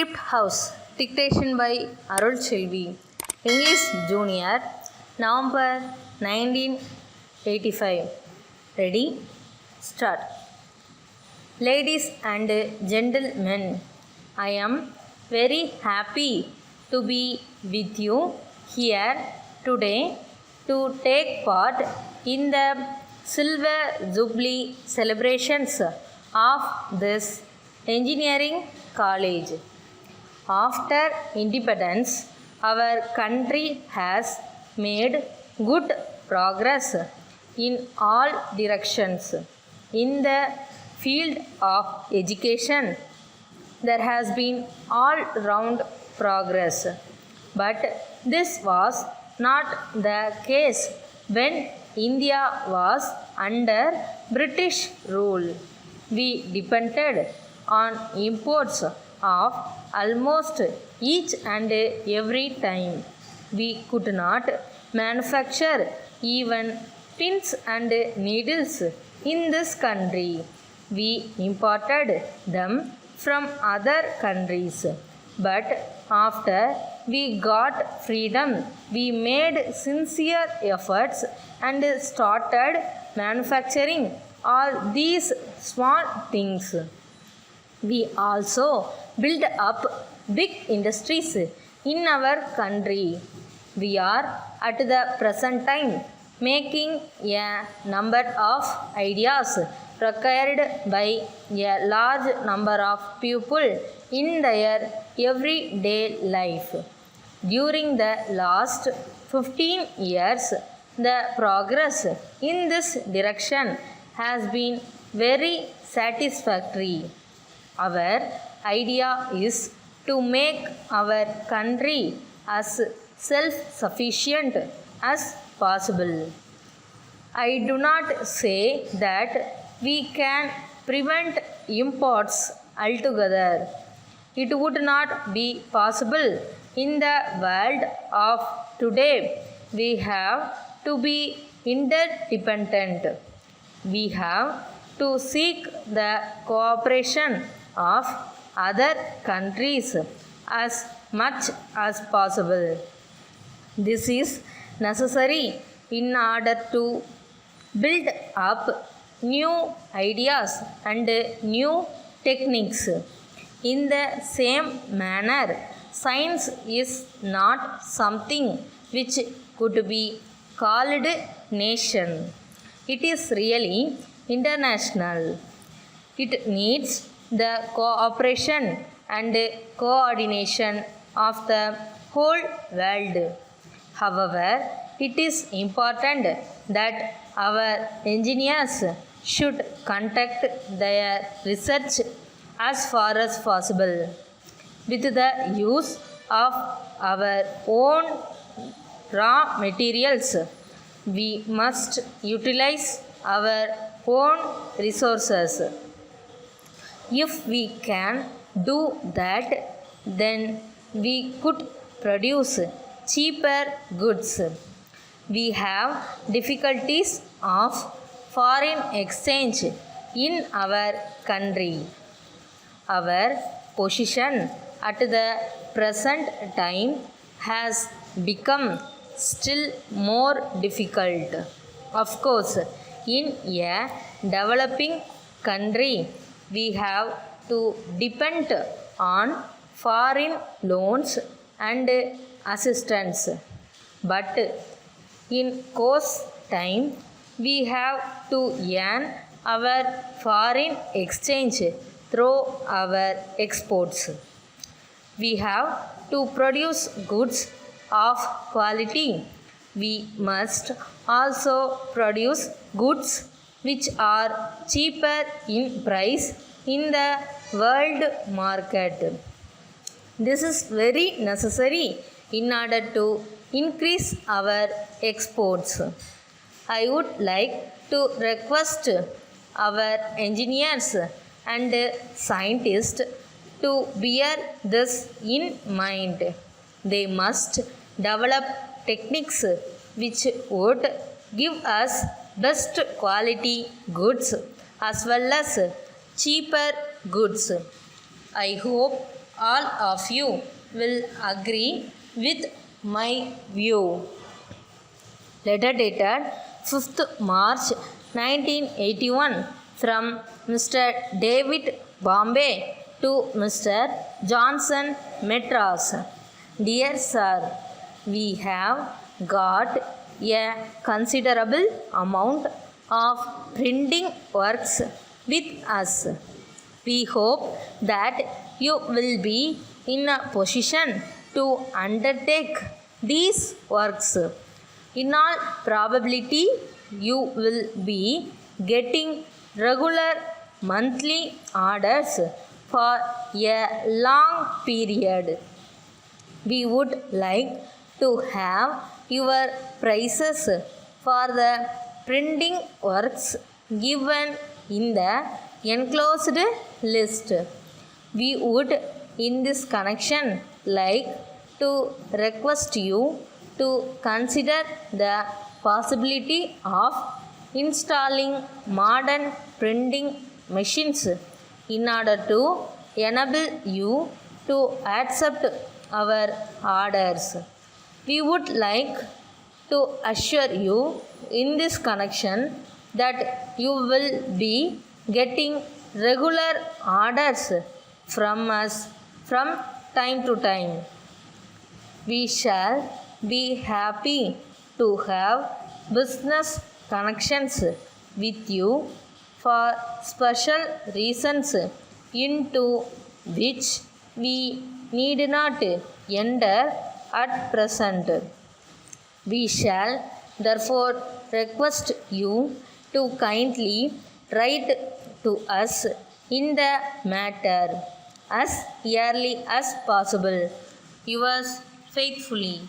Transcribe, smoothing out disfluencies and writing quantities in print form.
Script House, dictation by Arul Chelvi, English Junior, November 1985. Ready? Start. Ladies and gentlemen, I am very happy to be with you here today to take part in the Silver Jubilee celebrations of this engineering college. After independence, our country has made good progress in all directions. In the field of education, there has been all-round progress. But this was not the case when India was under British rule. We depended on imports of almost each and every time. We could not manufacture even pins and needles in this country. We imported them from other countries. But after we got freedom, we made sincere efforts and started manufacturing all these small things. We also built up big industries in our country. We are at the present time making a number of ideas required by a large number of people in their everyday life. During the last 15 years, the progress in this direction has been very satisfactory. Our idea is to make our country as self-sufficient as possible. I do not say that we can prevent imports altogether. It would not be possible in the world of today. We have to be interdependent. We have to seek the cooperation of other countries as much as possible. This is necessary in order to build up new ideas and new techniques. In the same manner, science is not something which could be called nation. It is really international. It needs the cooperation and coordination of the whole world. However, it is important that our engineers should conduct their research as far as possible with the use of our own raw materials. We must utilize our own resources. If we can do that, then we could produce cheaper goods. We have difficulties of foreign exchange in our country. Our position at the present time has become still more difficult. Of course, in a developing country, we have to depend on foreign loans and assistance. But in course time, we have to earn our foreign exchange through our exports. We have to produce goods of quality. We must also produce goods which are cheaper in price in the world market. This is very necessary in order to increase our exports. I would like to request our engineers and scientists to bear this in mind. They must develop techniques which would give us best quality goods as well as cheaper goods. I hope all of you will agree with my view. Letter dated 5th March 1981 from Mr. David Bombay to Mr. Johnson Madras. Dear Sir, we have got a considerable amount of printing works with us. We hope that you will be in a position to undertake these works. In all probability, you will be getting regular monthly orders for a long period. We would like to have your prices for the printing works given in the enclosed list. We would in this connection like to request you to consider the possibility of installing modern printing machines in order to enable you to accept our orders. We would like to assure you in this connection that you will be getting regular orders from us from time to time. We shall be happy to have business connections with you for special reasons into which we need not enter at present. We shall therefore request you to kindly write to us in the matter as early as possible. Yours faithfully,